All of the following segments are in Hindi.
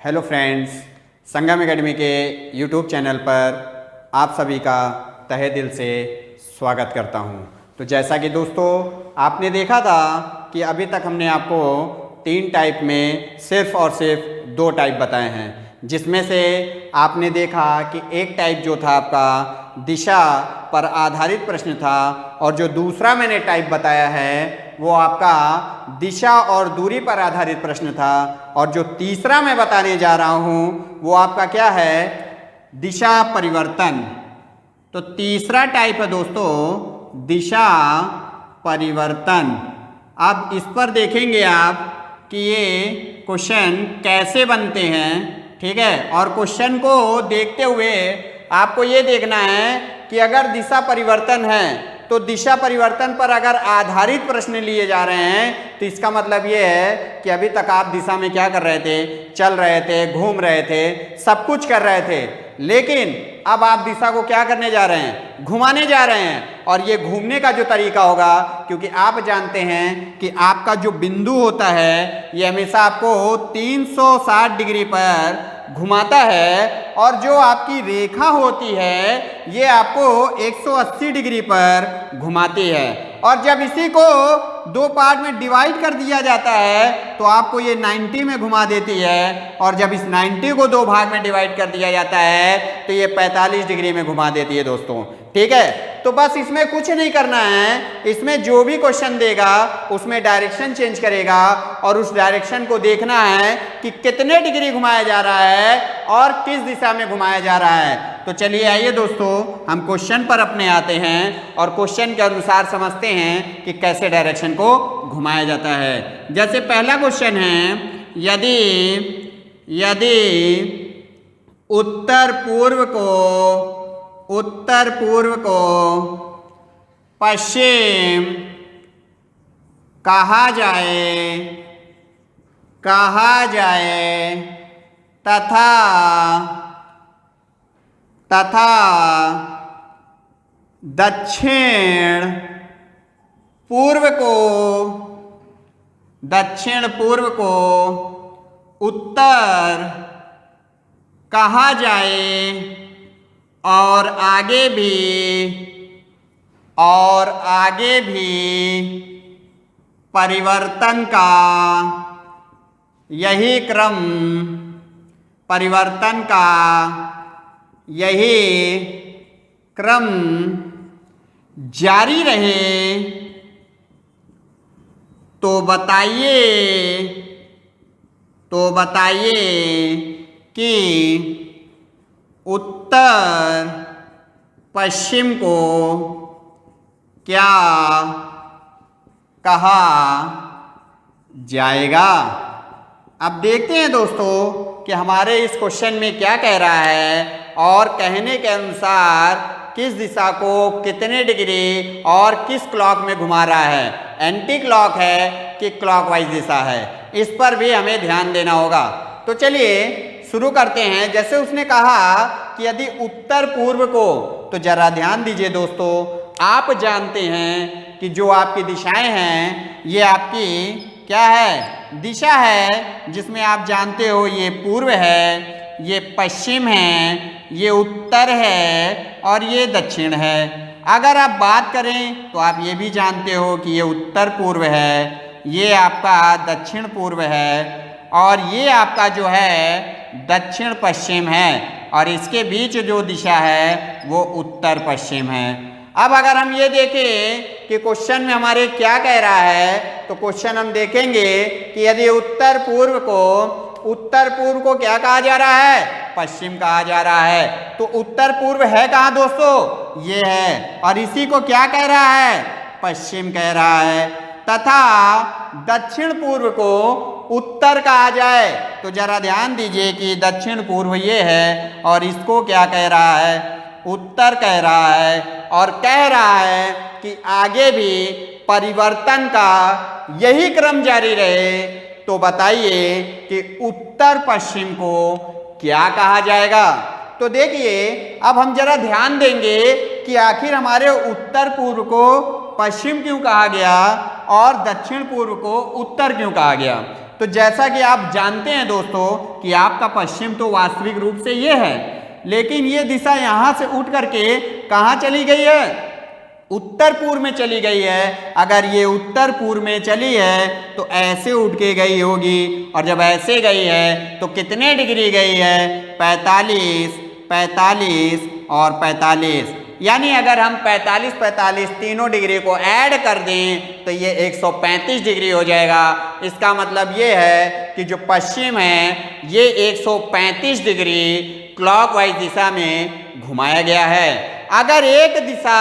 हेलो फ्रेंड्स, संगम एकेडमी के यूट्यूब चैनल पर आप सभी का तहे दिल से स्वागत करता हूं। तो जैसा कि दोस्तों आपने देखा था कि अभी तक हमने आपको 3 टाइप में सिर्फ और सिर्फ 2 टाइप बताए हैं, जिसमें से आपने देखा कि एक टाइप जो था आपका दिशा पर आधारित प्रश्न था और जो दूसरा मैंने टाइप बताया है वो आपका दिशा और दूरी पर आधारित प्रश्न था और जो तीसरा मैं बताने जा रहा हूं वो आपका क्या है, दिशा परिवर्तन। तो तीसरा टाइप है दोस्तों दिशा परिवर्तन। अब इस पर देखेंगे आप कि ये क्वेश्चन कैसे बनते हैं, ठीक है। और क्वेश्चन को देखते हुए आपको ये देखना है कि अगर दिशा परिवर्तन है तो दिशा परिवर्तन पर अगर आधारित प्रश्न लिए जा रहे हैं तो इसका मतलब ये है कि अभी तक आप दिशा में क्या कर रहे थे, चल रहे थे, घूम रहे थे, सब कुछ कर रहे थे, लेकिन अब आप दिशा को क्या करने जा रहे हैं, घुमाने जा रहे हैं। और ये घूमने का जो तरीका होगा, क्योंकि आप जानते हैं कि आपका जो बिंदु होता है ये हमेशा आपको 360 डिग्री पर घुमाता है और जो आपकी रेखा होती है ये आपको 180 डिग्री पर घुमाती है। और जब इसी को 2 पार्ट में डिवाइड कर दिया जाता है तो आपको ये 90 में घुमा देती है और जब इस 90 को 2 भाग में डिवाइड कर दिया जाता है तो ये 45 डिग्री में घुमा देती है दोस्तों, ठीक है। तो बस इसमें कुछ नहीं करना है, इसमें जो भी क्वेश्चन देगा उसमें डायरेक्शन चेंज करेगा और उस डायरेक्शन को देखना है कि कितने डिग्री घुमाया जा रहा है और किस दिशा में घुमाया जा रहा है। तो चलिए आइए दोस्तों हम क्वेश्चन पर अपने आते हैं और क्वेश्चन के अनुसार समझते हैं कि कैसे डायरेक्शन को घुमाया जाता है। जैसे पहला क्वेश्चन है, यदि उत्तर पूर्व को पश्चिम कहा जाए तथा दक्षिण पूर्व को उत्तर कहा जाए और आगे भी परिवर्तन का यही क्रम जारी रहे तो बताइए कि उत्तर पश्चिम को क्या कहा जाएगा। अब देखते हैं दोस्तों कि हमारे इस क्वेश्चन में क्या कह रहा है और कहने के अनुसार किस दिशा को कितने डिग्री और किस क्लॉक में घुमा रहा है, एंटी क्लॉक है कि क्लॉकवाइज दिशा है, इस पर भी हमें ध्यान देना होगा। तो चलिए शुरू करते हैं। जैसे उसने कहा कि यदि उत्तर पूर्व को, तो जरा ध्यान दीजिए दोस्तों, आप जानते हैं कि जो आपकी दिशाएं हैं ये आपकी क्या है, दिशा है, जिसमें आप जानते हो ये पूर्व है, ये पश्चिम है, ये उत्तर है और ये दक्षिण है। अगर आप बात करें तो आप ये भी जानते हो कि ये उत्तर पूर्व है, ये आपका दक्षिण पूर्व है और ये आपका जो है दक्षिण पश्चिम है और इसके बीच जो दिशा है वो उत्तर पश्चिम है। अब अगर हम ये देखें कि क्वेश्चन में हमारे क्या कह रहा है, तो क्वेश्चन हम देखेंगे कि यदि उत्तर पूर्व को क्या कहा जा रहा है, पश्चिम कहा जा रहा है, तो उत्तर पूर्व है कहाँ दोस्तों, ये है, और इसी को क्या कह रहा है, पश्चिम कह रहा है। तथा दक्षिण पूर्व को उत्तर कहा जाए तो जरा ध्यान दीजिए कि दक्षिण पूर्व ये है और इसको क्या कह रहा है, उत्तर कह रहा है और कह रहा है कि आगे भी परिवर्तन का यही क्रम जारी रहे। तो बताइए कि उत्तर पश्चिम को क्या कहा जाएगा। तो देखिए अब हम जरा ध्यान देंगे कि आखिर हमारे उत्तर पूर्व को पश्चिम क्यों कहा गया और दक्षिण पूर्व को उत्तर क्यों कहा गया। तो जैसा कि आप जानते हैं दोस्तों कि आपका पश्चिम तो वास्तविक रूप से ये है, लेकिन ये दिशा यहां से उठ करके कहां चली गई है, उत्तर पूर्व में चली गई है। अगर ये उत्तर पूर्व में चली है तो ऐसे उठ के गई होगी, और जब ऐसे गई है तो कितने डिग्री गई है, 45, 45 और 45। यानी अगर हम 45 45 तीनों डिग्री को ऐड कर दें तो ये 135 डिग्री हो जाएगा। इसका मतलब ये है कि जो पश्चिम है ये 135 डिग्री क्लॉकवाइज दिशा में घुमाया गया है। अगर एक दिशा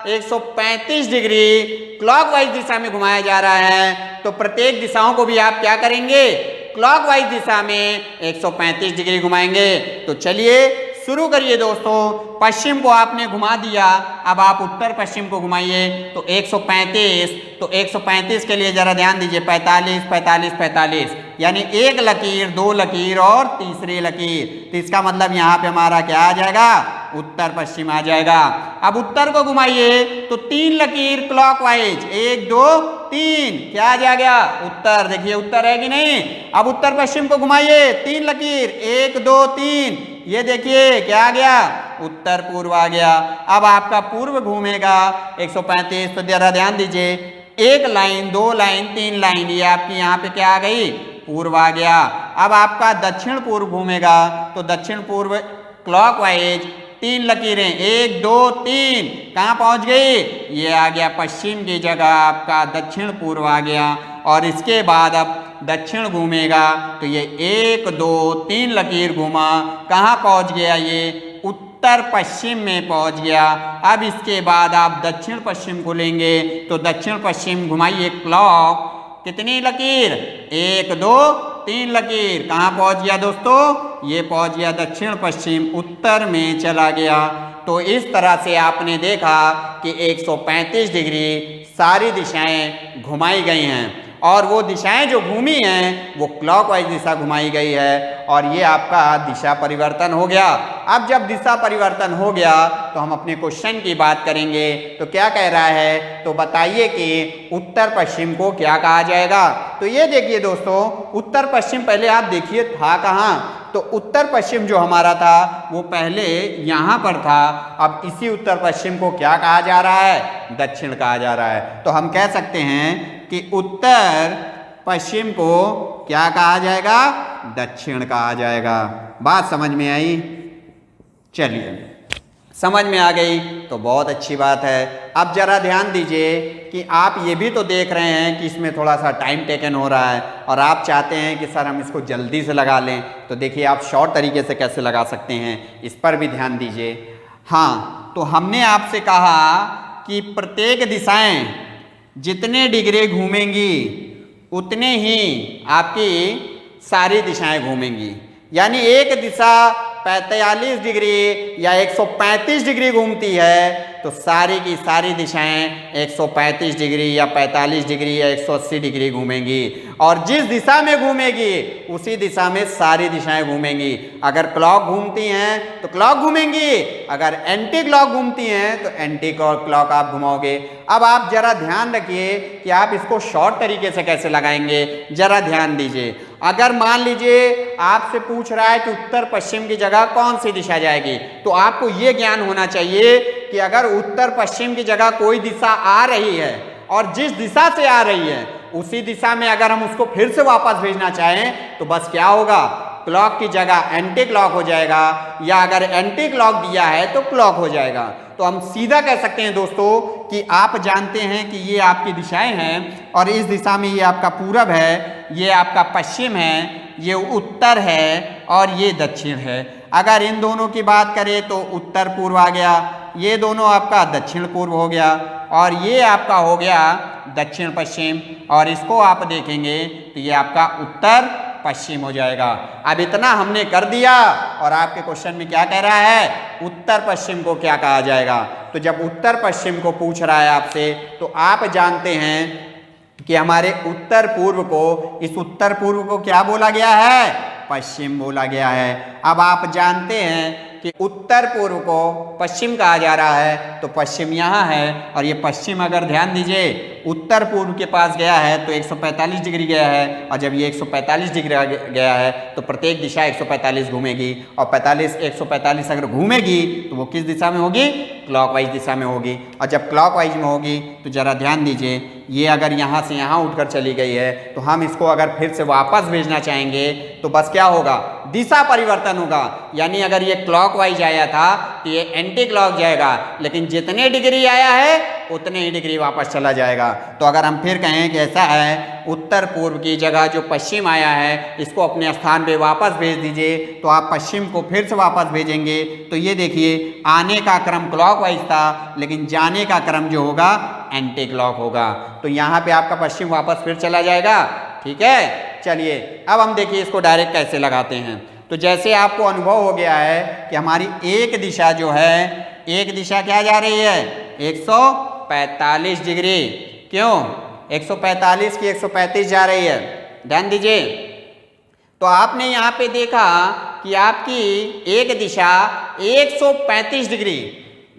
135 डिग्री क्लॉकवाइज दिशा में घुमाया जा रहा है तो प्रत्येक दिशाओं को भी आप क्या करेंगे, क्लॉकवाइज दिशा में 135 डिग्री घुमाएंगे। तो चलिए शुरू करिए दोस्तों। पश्चिम को आपने घुमा दिया, अब आप उत्तर पश्चिम को घुमाइए तो 135, तो 135 के लिए जरा ध्यान दीजिए, 45 45 45, यानी एक लकीर, दो लकीर और तीसरी लकीर। तो इसका मतलब यहाँ पे हमारा क्या आ जाएगा, उत्तर पश्चिम आ जाएगा। अब उत्तर को घुमाइए तो तीन लकीर क्लॉकवाइज, 1 2 3, क्या आ जाएगा, उत्तर। देखिए उत्तर है कि नहीं। अब उत्तर पश्चिम को घुमाइए, तीन लकीर, 1 2 3, ये देखिए क्या आ गया, उत्तर पूर्व आ गया। अब आपका पूर्व घूमेगा 135, तो जरा ध्यान दीजिए, एक लाइन, दो लाइन, तीन लाइन, ये आपकी यहाँ पे क्या आ गई, पूर्व आ गया। अब आपका दक्षिण पूर्व घूमेगा तो दक्षिण पूर्व क्लॉकवाइज तीन लकीरें, 1 2 3, कहाँ पहुंच गई, ये आ गया पश्चिम की जगह, आपका दक्षिण पूर्व आ गया। और इसके बाद अब दक्षिण घूमेगा तो ये 1 2 3 लकीर घूमा, कहाँ पहुंच गया, ये उत्तर पश्चिम में पहुंच गया। अब इसके बाद आप दक्षिण पश्चिम को लेंगे तो दक्षिण पश्चिम घुमाइए क्लॉक, कितनी लकीर, 1 2 3 लकीर, कहाँ पहुंच गया दोस्तों, ये पहुंच गया दक्षिण पश्चिम, उत्तर में चला गया। तो इस तरह से आपने देखा कि 135 डिग्री सारी दिशाएं घुमाई गई हैं, और वो दिशाएं जो घूमी हैं वो क्लॉकवाइज दिशा घुमाई गई है, और ये आपका दिशा परिवर्तन हो गया। अब जब दिशा परिवर्तन हो गया तो हम अपने क्वेश्चन की बात करेंगे। तो क्या कह रहा है, तो बताइए कि उत्तर पश्चिम को क्या कहा जाएगा। तो ये देखिए दोस्तों, उत्तर पश्चिम पहले आप देखिए था कहाँ, तो उत्तर पश्चिम जो हमारा था वो पहले यहाँ पर था। अब इसी उत्तर पश्चिम को क्या कहा जा रहा है, दक्षिण कहा जा रहा है। तो हम कह सकते हैं कि उत्तर पश्चिम को क्या कहा जाएगा, दक्षिण कहा जाएगा। बात समझ में आई, चलिए समझ में आ गई तो बहुत अच्छी बात है। अब जरा ध्यान दीजिए कि आप ये भी तो देख रहे हैं कि इसमें थोड़ा सा टाइम टेकन हो रहा है, और आप चाहते हैं कि सर हम इसको जल्दी से लगा लें। तो देखिए आप शॉर्ट तरीके से कैसे लगा सकते हैं, इस पर भी ध्यान दीजिए। हाँ, तो हमने आपसे कहा कि प्रत्येक दिशाएं जितने डिग्री घूमेंगी उतने ही आपकी सारी दिशाएं घूमेंगी। यानी एक दिशा 45 डिग्री या 135 डिग्री घूमती है तो सारी की सारी दिशाएं 135 डिग्री या 45 डिग्री या 180 डिग्री घूमेंगी, और जिस दिशा में घूमेगी उसी दिशा में सारी दिशाएं घूमेंगी। अगर क्लॉक घूमती हैं तो क्लॉक घूमेंगी, अगर एंटी क्लॉक घूमती हैं तो एंटी क्लॉक आप घुमाओगे। अब आप जरा ध्यान रखिए कि आप इसको शॉर्ट तरीके से कैसे लगाएंगे, जरा ध्यान दीजिए। अगर मान लीजिए आपसे पूछ रहा है कि उत्तर पश्चिम की जगह कौन सी दिशा जाएगी, तो आपको ये ज्ञान होना चाहिए कि अगर उत्तर पश्चिम की जगह कोई दिशा आ रही है और जिस दिशा से आ रही है उसी दिशा में अगर हम उसको फिर से वापस भेजना चाहें तो बस क्या होगा, क्लॉक की जगह एंटी क्लॉक हो जाएगा, या अगर एंटी क्लॉक दिया है तो क्लॉक हो जाएगा। तो हम सीधा कह सकते हैं दोस्तों कि आप जानते हैं कि ये आपकी दिशाएं हैं, और इस दिशा में ये आपका पूरब है, ये आपका पश्चिम है, ये उत्तर है और ये दक्षिण है। अगर इन दोनों की बात करें तो उत्तर पूर्व आ गया, ये दोनों आपका दक्षिण पूर्व हो गया, और ये आपका हो गया दक्षिण पश्चिम, और इसको आप देखेंगे तो ये आपका उत्तर पश्चिम हो जाएगा। अब इतना हमने कर दिया, और आपके क्वेश्चन में क्या कह रहा है, उत्तर पश्चिम को क्या कहा जाएगा। तो जब उत्तर पश्चिम को पूछ रहा है आपसे तो आप जानते हैं कि हमारे उत्तर पूर्व को, इस उत्तर पूर्व को क्या बोला गया है, पश्चिम बोला गया है। अब आप जानते हैं कि उत्तर पूर्व को पश्चिम कहा जा रहा है, तो पश्चिम यहाँ है और ये पश्चिम अगर ध्यान दीजिए उत्तर पूर्व के पास गया है तो 145 डिग्री गया है, और जब ये 145 डिग्री गया है तो प्रत्येक दिशा 145 घूमेगी, और 145 अगर घूमेगी तो वो किस दिशा में होगी? क्लॉकवाइज दिशा में होगी। और जब क्लॉकवाइज में होगी तो जरा ध्यान दीजिए, ये अगर यहाँ से यहाँ उठकर चली गई है तो हम इसको अगर फिर से वापस भेजना चाहेंगे तो बस क्या होगा? दिशा परिवर्तन होगा। यानी अगर ये क्लॉकवाइज आया था तो ये एंटी क्लॉक जाएगा, लेकिन जितने डिग्री आया है उतने ही डिग्री वापस चला जाएगा। तो अगर हम फिर कहें कि ऐसा है, उत्तर पूर्व की जगह जो पश्चिम आया है इसको अपने स्थान पे वापस भेज दीजिए, तो आप पश्चिम को फिर से वापस भेजेंगे तो ये देखिए आने का क्रम क्लॉकवाइज था, लेकिन जाने का क्रम जो होगा एंटी क्लॉक होगा। तो यहाँ पे आपका पश्चिम वापस फिर चला जाएगा। ठीक है, चलिए अब हम देखिए इसको डायरेक्ट कैसे लगाते हैं। तो जैसे आपको अनुभव हो गया है कि हमारी एक दिशा जो है, एक दिशा क्या जा रही है? 145 डिग्री। क्यों? 145 की 135 जा रही है। ध्यान दीजिए, तो आपने यहाँ पे देखा कि आपकी एक दिशा 135 डिग्री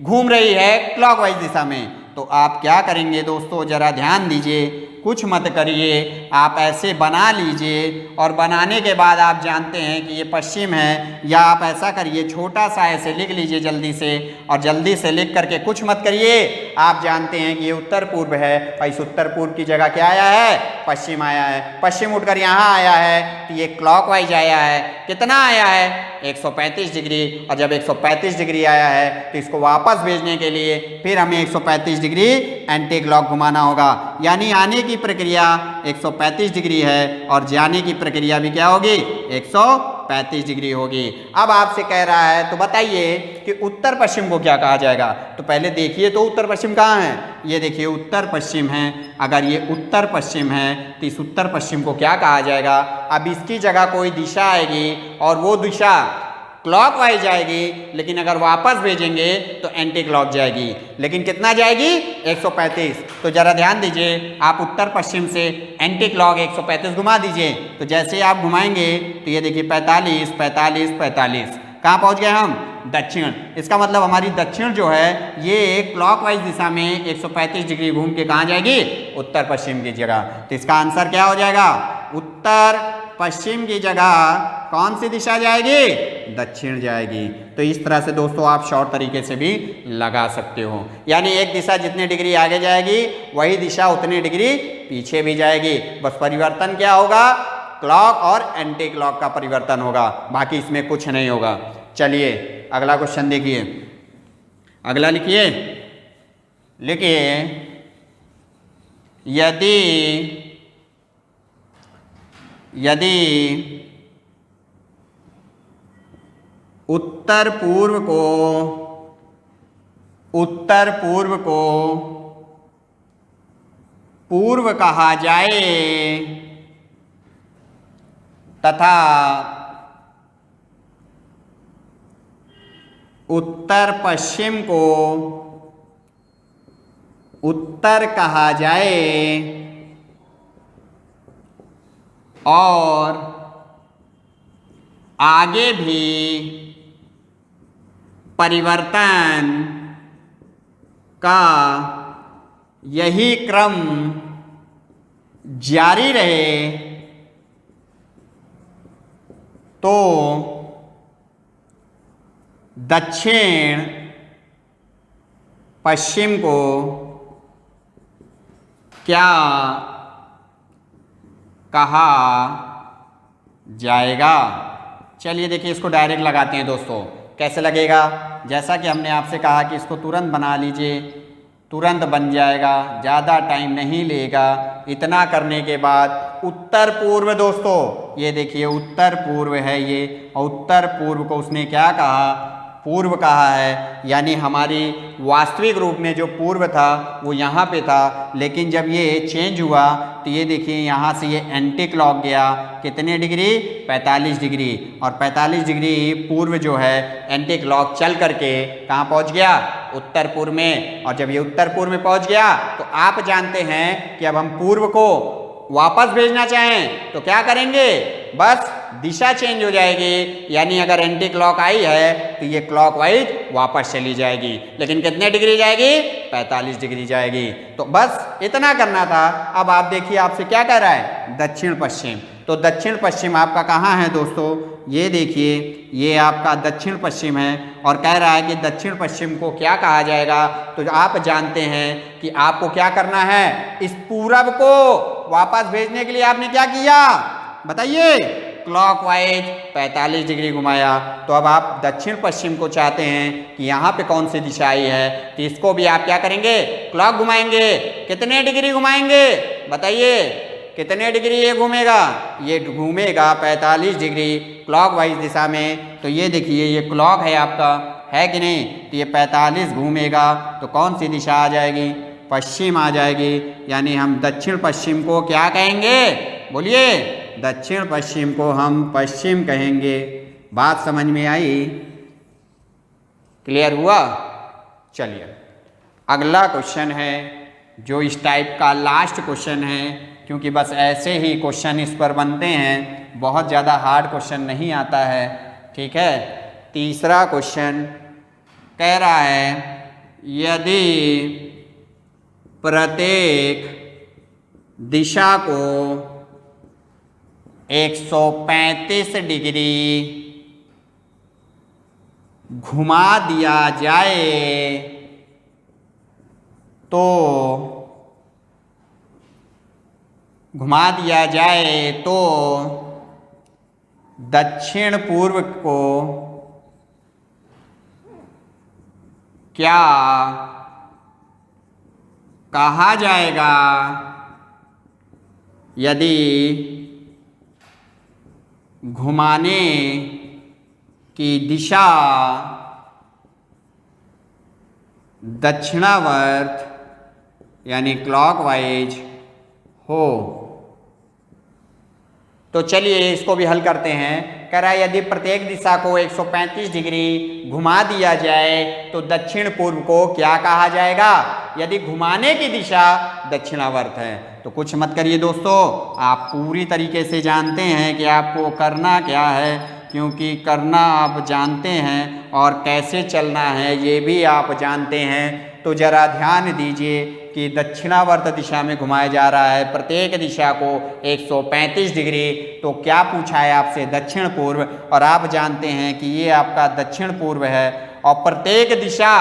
घूम रही है क्लॉकवाइज दिशा में। तो आप क्या करेंगे दोस्तों, जरा ध्यान दीजिए, कुछ मत करिए, आप ऐसे बना लीजिए, और बनाने के बाद आप जानते हैं कि ये पश्चिम है, या आप ऐसा करिए छोटा सा ऐसे लिख लीजिए जल्दी से, और जल्दी से लिख करके कुछ मत करिए, आप जानते हैं कि ये उत्तर पूर्व है, और इस उत्तर पूर्व की जगह क्या आया है? पश्चिम आया है। पश्चिम उठकर यहाँ आया है तो ये क्लॉकवाइज आया है। कितना आया है? 135 डिग्री। और जब 135 डिग्री आया है तो इसको वापस भेजने के लिए फिर हमें 135 डिग्री एंटी क्लॉक घुमाना होगा। यानी आने की प्रक्रिया 135 डिग्री है और जाने की प्रक्रिया भी क्या होगी? 135 डिग्री होगी। अब आपसे कह रहा है तो बताइए कि उत्तर पश्चिम को क्या कहा जाएगा? तो पहले देखिए तो उत्तर पश्चिम कहाँ है? ये देखिए उत्तर पश्चिम है। अगर ये उत्तर पश्चिम है तो इस उत्तर पश्चिम को क्या कहा जाएगा? अब इसकी जगह कोई दिशा आएगी और वो दिशा क्लॉकवाइज जाएगी, लेकिन अगर वापस भेजेंगे तो एंटी क्लॉक जाएगी। लेकिन कितना जाएगी? 135। तो जरा ध्यान दीजिए, आप उत्तर पश्चिम से एंटी क्लॉक 135 घुमा दीजिए। तो जैसे आप घुमाएंगे तो ये देखिए 45, 45, 45, कहाँ पहुँच गए हम? दक्षिण। इसका मतलब हमारी दक्षिण जो है ये क्लॉकवाइज दिशा में 135 डिग्री घूम के कहाँ जाएगी? उत्तर पश्चिम की जगह। तो इसका आंसर क्या हो जाएगा? उत्तर पश्चिम की जगह कौन सी दिशा जाएगी? दक्षिण जाएगी। तो इस तरह से दोस्तों आप शॉर्ट तरीके से भी लगा सकते हो। यानी एक दिशा जितने डिग्री आगे जाएगी वही दिशा उतने डिग्री पीछे भी जाएगी। बस परिवर्तन क्या होगा? क्लॉक और एंटी क्लॉक का परिवर्तन होगा, बाकी इसमें कुछ नहीं होगा। चलिए अगला क्वेश्चन देखिए। अगला लिखिए, यदि उत्तर पूर्व को पूर्व कहा जाए तथा उत्तर पश्चिम को उत्तर कहा जाए और आगे भी परिवर्तन का यही क्रम जारी रहे तो दक्षिण पश्चिम को क्या कहा जाएगा? चलिए देखिए इसको डायरेक्ट लगाते हैं दोस्तों। कैसे लगेगा? जैसा कि हमने आपसे कहा कि इसको तुरंत बना लीजिए, तुरंत बन जाएगा, ज़्यादा टाइम नहीं लेगा। इतना करने के बाद उत्तर पूर्व दोस्तों, ये देखिए उत्तर पूर्व है ये, और उत्तर पूर्व को उसने क्या कहा? पूर्व कहा है। यानी हमारी वास्तविक रूप में जो पूर्व था वो यहाँ पे था, लेकिन जब ये चेंज हुआ तो ये देखिए यहाँ से ये एंटी क्लॉक गया। कितने डिग्री? 45 डिग्री। और 45 डिग्री पूर्व जो है एंटी क्लॉक चल करके कहाँ पहुँच गया? उत्तर पूर्व में। और जब ये उत्तर पूर्व में पहुँच गया तो आप जानते हैं कि अब हम पूर्व को वापस भेजना चाहें तो क्या करेंगे? बस दिशा चेंज हो जाएगी, यानी अगर एंटी क्लॉक आई है तो ये क्लॉकवाइज वापस चली जाएगी। लेकिन कितने डिग्री जाएगी? 45 डिग्री जाएगी। तो बस इतना करना था। अब आप देखिए आपसे क्या कह रहा है? दक्षिण पश्चिम। तो दक्षिण पश्चिम आपका कहाँ है दोस्तों? ये देखिए, ये आपका दक्षिण पश्चिम है और कह रहा है कि दक्षिण पश्चिम को क्या कहा जाएगा। तो आप जानते हैं कि आपको क्या करना है, इस पूरब को वापस भेजने के लिए आपने क्या किया बताइए? क्लॉकवाइज 45 डिग्री घुमाया। तो अब आप दक्षिण पश्चिम को चाहते हैं कि यहाँ पे कौन सी दिशा आई है, तो इसको भी आप क्या करेंगे? क्लॉक घुमाएंगे। कितने डिग्री घुमाएंगे बताइए? कितने डिग्री ये घूमेगा? ये घूमेगा 45 डिग्री क्लॉकवाइज दिशा में। तो ये देखिए, ये क्लॉक है आपका, है कि नहीं? तो ये 45 घूमेगा तो कौन सी दिशा आ जाएगी? पश्चिम आ जाएगी। यानी हम दक्षिण पश्चिम को क्या कहेंगे? बोलिए। दक्षिण पश्चिम को हम पश्चिम कहेंगे। बात समझ में आई? क्लियर हुआ? चलिए अगला क्वेश्चन है जो इस टाइप का लास्ट क्वेश्चन है, क्योंकि बस ऐसे ही क्वेश्चन इस पर बनते हैं, बहुत ज़्यादा हार्ड क्वेश्चन नहीं आता है। ठीक है, तीसरा क्वेश्चन कह रहा है यदि प्रत्येक दिशा को 135 डिग्री घुमा दिया जाए तो दक्षिण पूर्व को क्या कहा जाएगा? यदि घुमाने की दिशा दक्षिणावर्त यानी क्लॉकवाइज हो। तो चलिए इसको भी हल करते हैं। कह रहा है यदि प्रत्येक दिशा को 135 डिग्री घुमा दिया जाए तो दक्षिण पूर्व को क्या कहा जाएगा? यदि घुमाने की दिशा दक्षिणावर्त है। तो कुछ मत करिए दोस्तों, आप पूरी तरीके से जानते हैं कि आपको करना क्या है, क्योंकि करना आप जानते हैं और कैसे चलना है ये भी आप जानते हैं। तो जरा ध्यान दीजिए कि दक्षिणावर्त दिशा में घुमाया जा रहा है प्रत्येक दिशा को 135 डिग्री। तो क्या पूछा है आपसे? दक्षिण पूर्व, और आप जानते हैं कि ये आपका दक्षिण पूर्व है। और प्रत्येक दिशा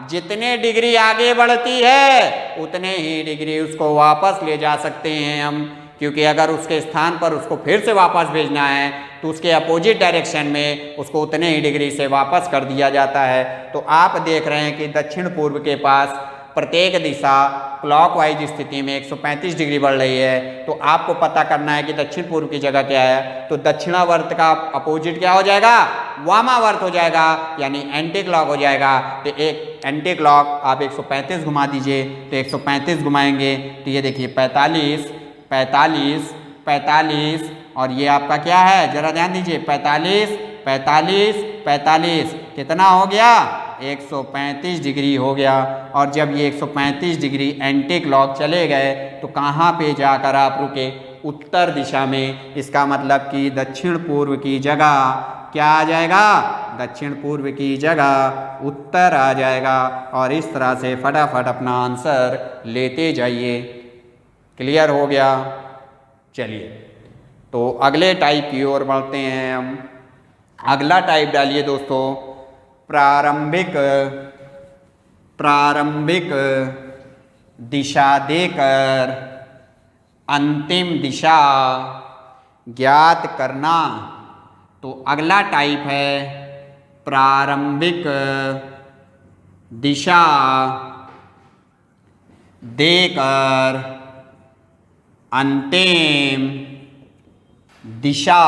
जितने डिग्री आगे बढ़ती है उतने ही डिग्री उसको वापस ले जा सकते हैं हम, क्योंकि अगर उसके स्थान पर उसको फिर से वापस भेजना है तो उसके अपोजिट डायरेक्शन में उसको उतने ही डिग्री से वापस कर दिया जाता है। तो आप देख रहे हैं कि दक्षिण पूर्व के पास प्रत्येक दिशा क्लॉकवाइज स्थिति में 135 डिग्री बढ़ रही है। तो आपको पता करना है कि दक्षिण पूर्व की जगह क्या है। तो दक्षिणावर्त का अपोजिट क्या हो जाएगा? वामावर्त हो जाएगा, यानी एंटी क्लॉक हो जाएगा। तो एक एंटी क्लॉक आप 135 घुमा दीजिए। तो 135 घुमाएंगे तो ये देखिए 45, 45, 45 और ये आपका क्या है? जरा ध्यान दीजिए, 45, 45, 45 कितना हो गया? 135 डिग्री हो गया। और जब ये 135 डिग्री एंटी क्लॉक चले गए तो कहाँ पे जाकर आप रुके? उत्तर दिशा में। इसका मतलब कि दक्षिण पूर्व की जगह क्या आ जाएगा? दक्षिण पूर्व की जगह उत्तर आ जाएगा। और इस तरह से फटाफट अपना आंसर लेते जाइए। क्लियर हो गया? चलिए तो अगले टाइप की ओर बढ़ते हैं हम। अगला टाइप डालिए दोस्तों, प्रारंभिक दिशा देकर अंतिम दिशा ज्ञात करना। तो अगला टाइप है प्रारंभिक दिशा देकर अंतिम दिशा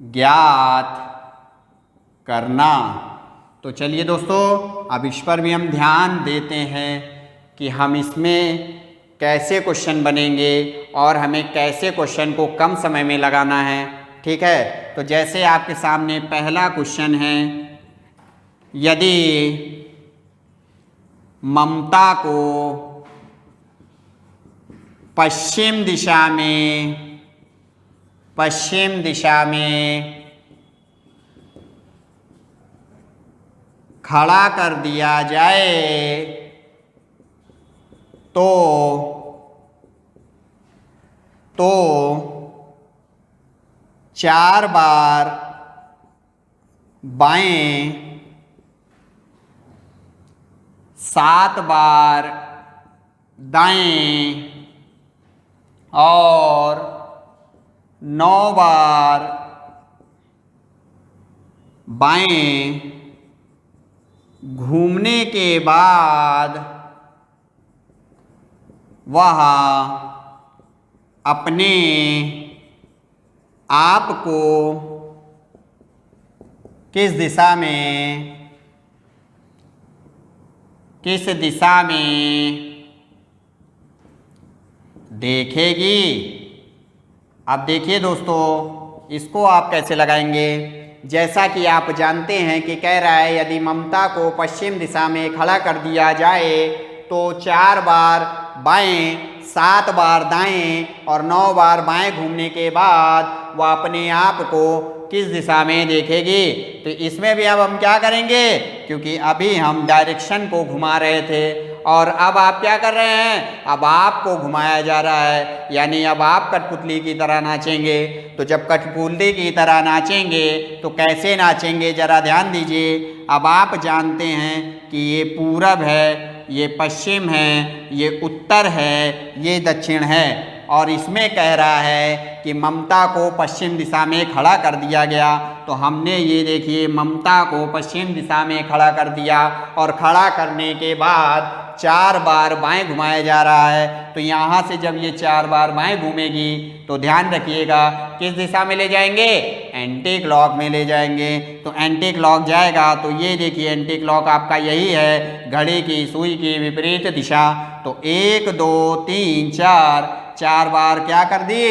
ज्ञात करना। तो चलिए दोस्तों अब इस पर भी हम ध्यान देते हैं कि हम इसमें कैसे क्वेश्चन बनेंगे और हमें कैसे क्वेश्चन को कम समय में लगाना है। ठीक है, तो जैसे आपके सामने पहला क्वेश्चन है, यदि ममता को पश्चिम दिशा में पश्चिम दिशा में खड़ा कर दिया जाए तो 4 बार बाएं, 7 बार दाएं और 9 बार बाएं घूमने के बाद वह अपने आप को किस दिशा में देखेगी। अब देखिए दोस्तों, इसको आप कैसे लगाएंगे। जैसा कि आप जानते हैं कि कह रहा है यदि ममता को पश्चिम दिशा में खड़ा कर दिया जाए तो 4 बार बाएं, 7 बार दाएं और 9 बार बाएं घूमने के बाद वह अपने आप को किस दिशा में देखेगी। तो इसमें भी अब हम क्या करेंगे, क्योंकि अभी हम डायरेक्शन को घुमा रहे थे और अब आप क्या कर रहे हैं, अब आपको घुमाया जा रहा है, यानी अब आप कठपुतली की तरह नाचेंगे। तो जब कठपुतली की तरह नाचेंगे तो कैसे नाचेंगे, जरा ध्यान दीजिए। अब आप जानते हैं कि ये पूरब है, ये पश्चिम है, ये उत्तर है, ये दक्षिण है और इसमें कह रहा है कि ममता को पश्चिम दिशा में खड़ा कर दिया गया। तो हमने ये देखिए ममता को पश्चिम दिशा में खड़ा कर दिया और खड़ा करने के बाद 4 बार बाएं घुमाया जा रहा है। तो यहाँ से जब ये 4 बार बाएं घूमेगी तो ध्यान रखिएगा किस दिशा में ले जाएंगे, एंटी क्लॉक में ले जाएंगे। तो एंटी क्लॉक जाएगा तो ये देखिए एंटी क्लॉक आपका यही है, घड़ी की सुई की विपरीत दिशा। तो 1 2 3 4 बार क्या कर दी,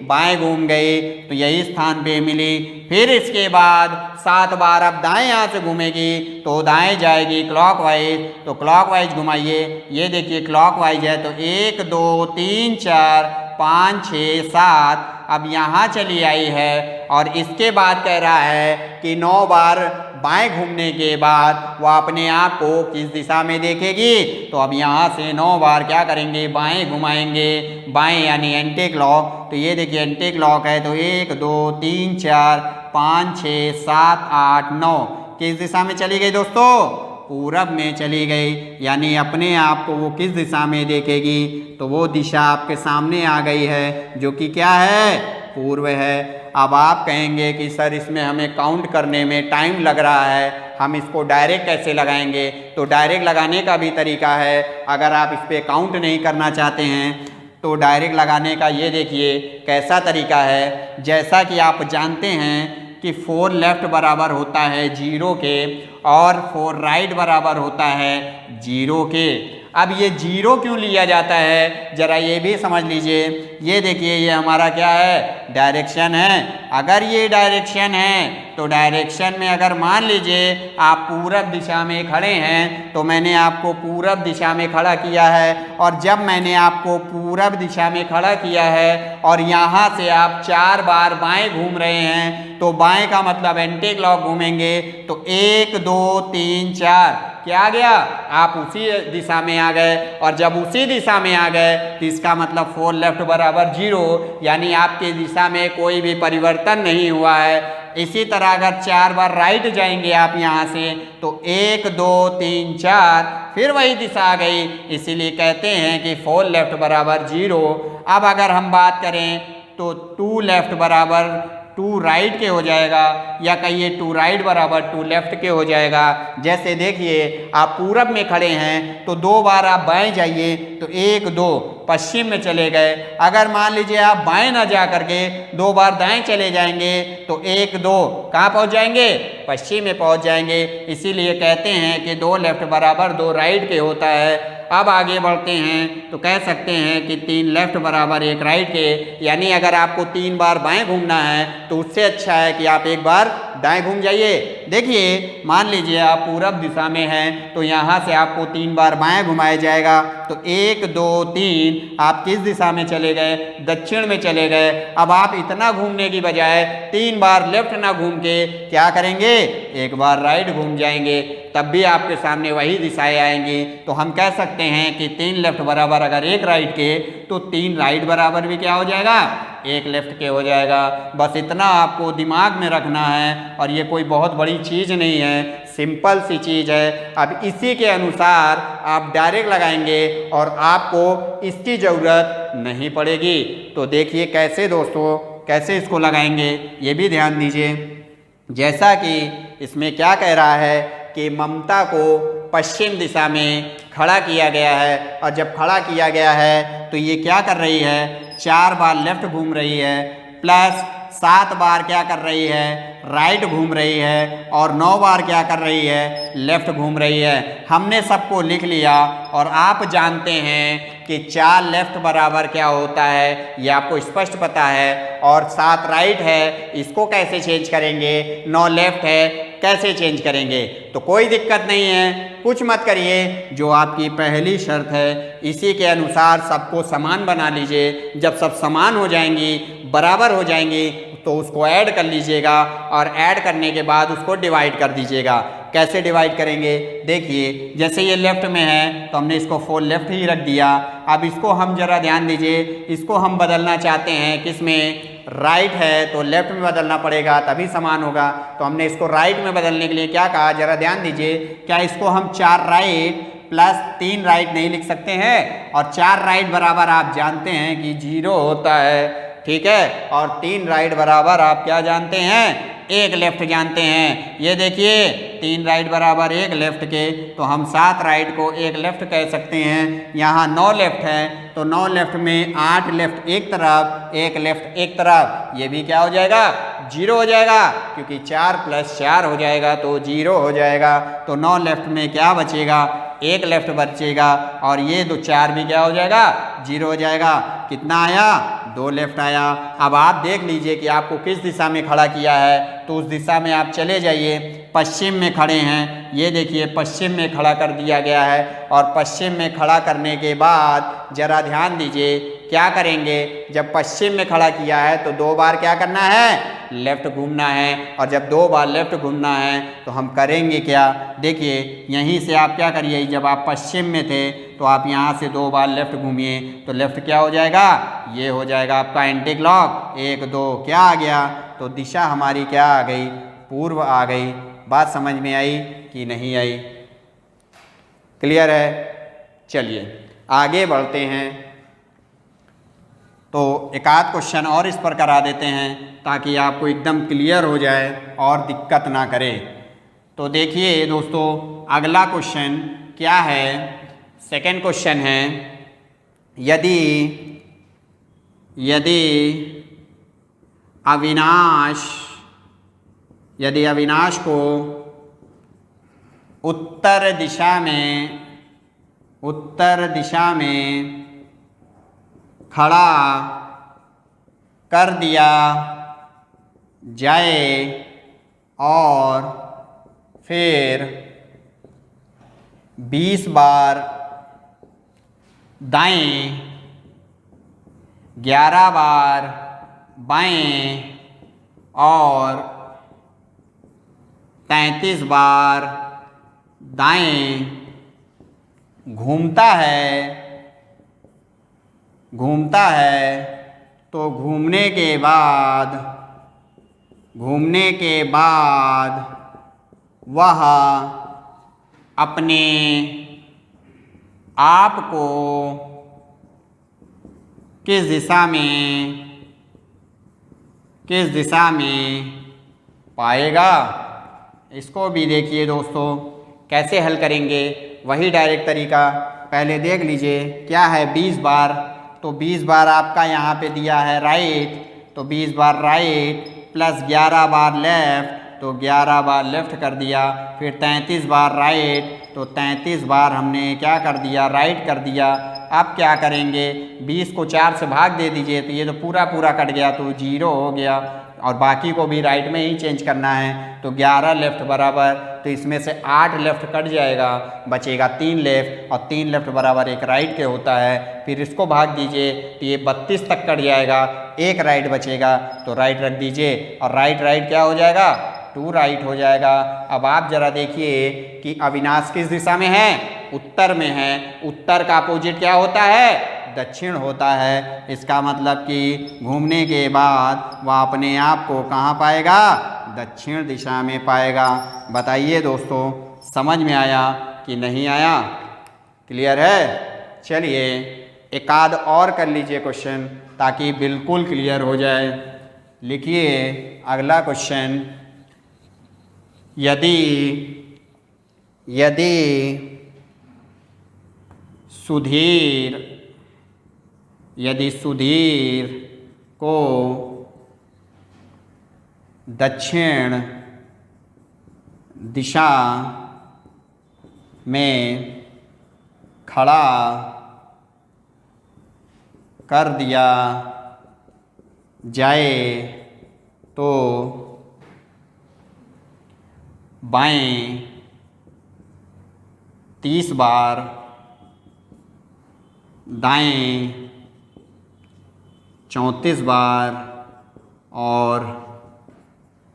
बाएं घूम गई, तो यही स्थान पे मिली। फिर इसके बाद 7 बार अब दाएं यहाँ से घूमेगी तो दाएं जाएगी क्लॉकवाइज। तो क्लॉकवाइज घुमाइए, ये देखिए क्लॉकवाइज है। तो 1 2 3 4 5 6 7 अब यहाँ चली आई है और इसके बाद कह रहा है कि 9 बार बाएं घूमने के बाद वह अपने आप को किस दिशा में देखेगी। तो अब यहाँ से 9 बार क्या करेंगे, बाएं घुमाएंगे, बाएं यानी एंटी क्लॉक। तो ये देखिए एंटी क्लॉक है। तो 1 2 3 4 5 6 7 8 9 किस दिशा में चली गई दोस्तों, पूरब में चली गई, यानी अपने आप को वो किस दिशा में देखेगी। तो वो दिशा आपके सामने आ गई है जो कि क्या है, पूर्व है। अब आप कहेंगे कि सर इसमें हमें काउंट करने में टाइम लग रहा है, हम इसको डायरेक्ट कैसे लगाएंगे। तो डायरेक्ट लगाने का भी तरीका है। अगर आप इस पर काउंट नहीं करना चाहते हैं तो डायरेक्ट लगाने का ये देखिए कैसा तरीका है। जैसा कि आप जानते हैं कि 4 लेफ्ट बराबर होता है 0 के और 4 राइट बराबर होता है 0 के। अब ये 0 क्यों लिया जाता है, जरा ये भी समझ लीजिए। ये देखिए ये हमारा क्या है, डायरेक्शन है। अगर ये डायरेक्शन है तो डायरेक्शन में अगर मान लीजिए आप पूरब दिशा में खड़े हैं तो मैंने आपको पूरब दिशा में खड़ा किया है। और जब मैंने आपको पूरब दिशा में खड़ा किया है और यहाँ से आप 4 बार बाएं घूम रहे हैं तो बाएं का मतलब एंटी क्लॉक घूमेंगे। तो 1 2 3 4 क्या आ गया, आप उसी दिशा में आ गए। और जब उसी दिशा में आ गए तो इसका मतलब 4 लेफ्ट बराबर 0, यानी आपकी दिशा में कोई भी परिवर्तन नहीं हुआ है। इसी तरह अगर 4 बार राइट जाएंगे आप यहाँ से तो 1 2 3 4 फिर वही दिशा आ गई, इसीलिए कहते हैं कि 4 लेफ्ट बराबर 0। अब अगर हम बात करें तो 2 लेफ्ट बराबर 2 राइट के हो जाएगा, या कहिए 2 राइट बराबर 2 लेफ्ट के हो जाएगा। जैसे देखिए आप पूरब में खड़े हैं तो 2 बार आप बाएं जाइए तो 1 2 पश्चिम में चले गए। अगर मान लीजिए आप बाएं ना जा करके 2 बार दाएं चले जाएंगे तो 1 2 कहाँ पहुँच जाएंगे, पश्चिम में पहुँच जाएंगे। इसीलिए कहते हैं कि 2 लेफ्ट बराबर 2 राइट के होता है। अब आगे बढ़ते हैं तो कह सकते हैं कि 3 लेफ्ट बराबर 1 राइट के, यानी अगर आपको 3 बार बाएं घूमना है तो उससे अच्छा है कि आप 1 बार दाएं घूम जाइए। देखिए मान लीजिए आप पूरब दिशा में हैं तो यहाँ से आपको 3 बार बाएं घुमाया जाएगा। तो 1 2 3 आप किस दिशा में चले गए? दक्षिण में चले गए। अब आप इतना घूमने की बजाय 3 बार लेफ्ट ना घूम के क्या करेंगे? 1 बार राइट घूम जाएंगे, तब भी आपके सामने वही दिशाएं आएंगी। तो हम कह सकते हैं कि 3 लेफ्ट बराबर अगर 1 राइट के तो 3 राइट बराबर भी क्या हो जाएगा? 1 लेफ्ट के हो जाएगा। बस इतना आपको दिमाग में रखना है और ये कोई बहुत बड़ी चीज़ नहीं है, सिंपल सी चीज़ है। अब इसी के अनुसार आप डायरेक्ट लगाएंगे और आपको इसकी ज़रूरत नहीं पड़ेगी। तो देखिए कैसे दोस्तों, कैसे इसको लगाएंगे ये भी ध्यान दीजिए। जैसा कि इसमें क्या कह रहा है कि ममता को पश्चिम दिशा में खड़ा किया गया है और जब खड़ा किया गया है तो ये क्या कर रही है? 4 बार लेफ्ट घूम रही है प्लस 7 बार क्या कर रही है? राइट घूम रही है और 9 बार क्या कर रही है? लेफ्ट घूम रही है। हमने सबको लिख लिया और आप जानते हैं कि 4 लेफ्ट बराबर क्या होता है, ये आपको स्पष्ट पता है। और 7 राइट है, इसको कैसे चेंज करेंगे? 9 लेफ्ट है, कैसे चेंज करेंगे? तो कोई दिक्कत नहीं है, कुछ मत करिए। जो आपकी पहली शर्त है इसी के अनुसार सबको समान बना लीजिए। जब सब समान हो जाएंगी, बराबर हो जाएंगी, तो उसको ऐड कर लीजिएगा और ऐड करने के बाद उसको डिवाइड कर दीजिएगा। कैसे डिवाइड करेंगे? देखिए जैसे ये लेफ्ट में है तो हमने इसको 4 लेफ्ट ही रख दिया। अब इसको हम जरा ध्यान दीजिए, इसको हम बदलना चाहते हैं किस में? राइट है तो लेफ्ट में बदलना पड़ेगा तभी समान होगा। तो हमने इसको राइट में बदलने के लिए क्या कहा? जरा ध्यान दीजिए। क्या इसको हम 4 राइट प्लस 3 राइट नहीं लिख सकते हैं? और 4 राइट बराबर आप जानते हैं कि 0 होता है, ठीक है। और 3 राइट बराबर आप क्या जानते हैं? 1 लेफ्ट जानते हैं। ये देखिए 3 राइट बराबर 1 लेफ्ट के, तो हम 7 राइट को 1 लेफ्ट कह सकते हैं। यहाँ 9 लेफ्ट है तो 9 लेफ्ट में 8 लेफ्ट एक तरफ, 1 लेफ्ट एक तरफ, ये भी क्या हो जाएगा? 0 हो जाएगा, क्योंकि 4 + 4 हो जाएगा तो 0 हो जाएगा। तो 9 लेफ्ट में क्या बचेगा? 1 लेफ्ट बचेगा और ये 2 4 भी क्या हो जाएगा? 0 हो जाएगा। कितना आया? 2 लेफ्ट आया। अब आप देख लीजिए कि आपको किस दिशा में खड़ा किया है, तो उस दिशा में आप चले जाइए। पश्चिम में खड़े हैं, ये देखिए पश्चिम में खड़ा कर दिया गया है। और पश्चिम में खड़ा करने के बाद जरा ध्यान दीजिए क्या करेंगे? जब पश्चिम में खड़ा किया है तो 2 बार क्या करना है? लेफ्ट घूमना है। और जब 2 बार लेफ्ट घूमना है तो हम करेंगे क्या? देखिए यहीं से आप क्या करिए, जब आप पश्चिम में थे तो आप यहाँ से 2 बार लेफ्ट घूमिए तो लेफ्ट क्या हो जाएगा? ये हो जाएगा आपका एंटी क्लॉक। 1 2 क्या आ गया? तो दिशा हमारी क्या आ गई? पूर्व आ गई। बात समझ में आई कि नहीं आई? क्लियर है? चलिए आगे बढ़ते हैं। तो एक आध क्वेश्चन और इस पर करा देते हैं ताकि आपको एकदम क्लियर हो जाए और दिक्कत ना करे। तो देखिए दोस्तों अगला क्वेश्चन क्या है? सेकंड क्वेश्चन है, यदि अविनाश को उत्तर दिशा में खड़ा कर दिया जाए और फिर 20 बार दाएं, 11 बार बाएं और 33 बार दाएं घूमता है तो घूमने के बाद वह अपने आप को किस दिशा में पाएगा? इसको भी देखिए दोस्तों कैसे हल करेंगे, वही डायरेक्ट तरीका पहले देख लीजिए। क्या है 20 बार, तो 20 बार आपका यहाँ पे दिया है राइट, तो 20 बार राइट प्लस 11 बार लेफ्ट, तो 11 बार लेफ्ट कर दिया। फिर 33 बार राइट, तो 33 बार हमने क्या कर दिया? राइट कर दिया। अब क्या करेंगे? 20 को 4 से भाग दे दीजिए तो ये तो पूरा कट गया तो 0 हो गया। और बाकी को भी राइट में ही चेंज करना है। तो 11 लेफ्ट बराबर, तो इसमें से 8 लेफ्ट कट जाएगा, बचेगा 3 लेफ्ट, और 3 लेफ्ट बराबर 1 राइट के होता है। फिर इसको भाग दीजिए तो ये 32 तक कट जाएगा, 1 राइट बचेगा, तो राइट रख दीजिए, और राइट राइट क्या हो जाएगा, 2 राइट हो जाएगा। अब आप जरा देखिए कि अविनाश किस दिशा में है, उत्तर में है। उत्तर का अपोजिट क्या होता है, दक्षिण होता है। इसका मतलब कि घूमने के बाद वह अपने आप को कहाँ पाएगा, दक्षिण दिशा में पाएगा। बताइए दोस्तों, समझ में आया कि नहीं आया, क्लियर है? चलिए एक आध और कर लीजिए क्वेश्चन ताकि बिल्कुल क्लियर हो जाए। लिखिए अगला क्वेश्चन, यदि सुधीर को दक्षिण दिशा में खड़ा कर दिया जाए तो बाएं 30 बार, दाएं 34 बार और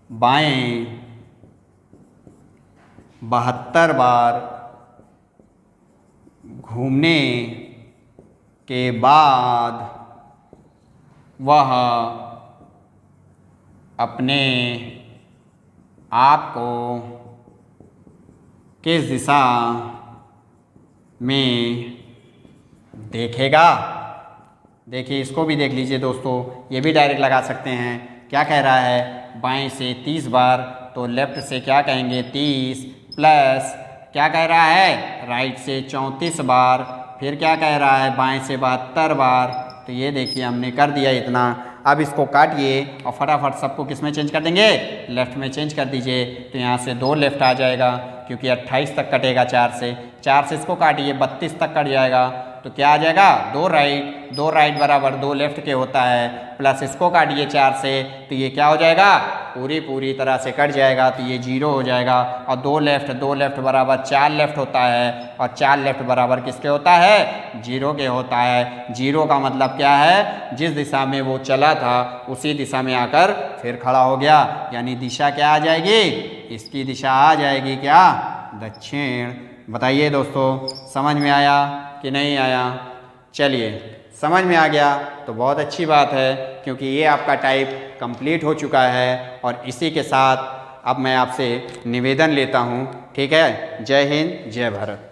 बाएं 72 बार घूमने के बाद वह अपने आप को किस दिशा में देखेगा? देखिए इसको भी देख लीजिए दोस्तों, ये भी डायरेक्ट लगा सकते हैं। क्या कह रहा है, बाएं से 30 बार, तो लेफ्ट से क्या कहेंगे 30 प्लस क्या कह रहा है, राइट से 34 बार, फिर क्या कह रहा है, बाएं से 72 बार। तो ये देखिए हमने कर दिया इतना। अब इसको काटिए और फटाफट सबको किस में चेंज कर देंगे, लेफ़्ट में चेंज कर दीजिए। तो यहाँ से 2 लेफ़्ट आ जाएगा क्योंकि 28 तक कटेगा 4 से इसको काटिए 32 तक कट जाएगा। तो क्या आ जाएगा, 2 राइट, 2 राइट बराबर 2 लेफ़्ट के होता है, प्लस इसको काटिए 4 से, तो ये क्या हो जाएगा, पूरी तरह से कट जाएगा, तो ये 0 हो जाएगा। और 2 लेफ़्ट बराबर 4 लेफ़्ट होता है, और 4 लेफ़्ट बराबर किसके होता है, 0 के होता है। 0 का मतलब क्या है, जिस दिशा में वो चला था उसी दिशा में आकर फिर खड़ा हो गया, यानी दिशा क्या आ जाएगी, इसकी दिशा आ जाएगी क्या, दक्षिण। बताइए दोस्तों, समझ में आया कि नहीं आया? चलिए समझ में आ गया तो बहुत अच्छी बात है, क्योंकि ये आपका टाइप कंप्लीट हो चुका है। और इसी के साथ अब मैं आपसे निवेदन लेता हूँ, ठीक है? जय हिंद, जय भारत।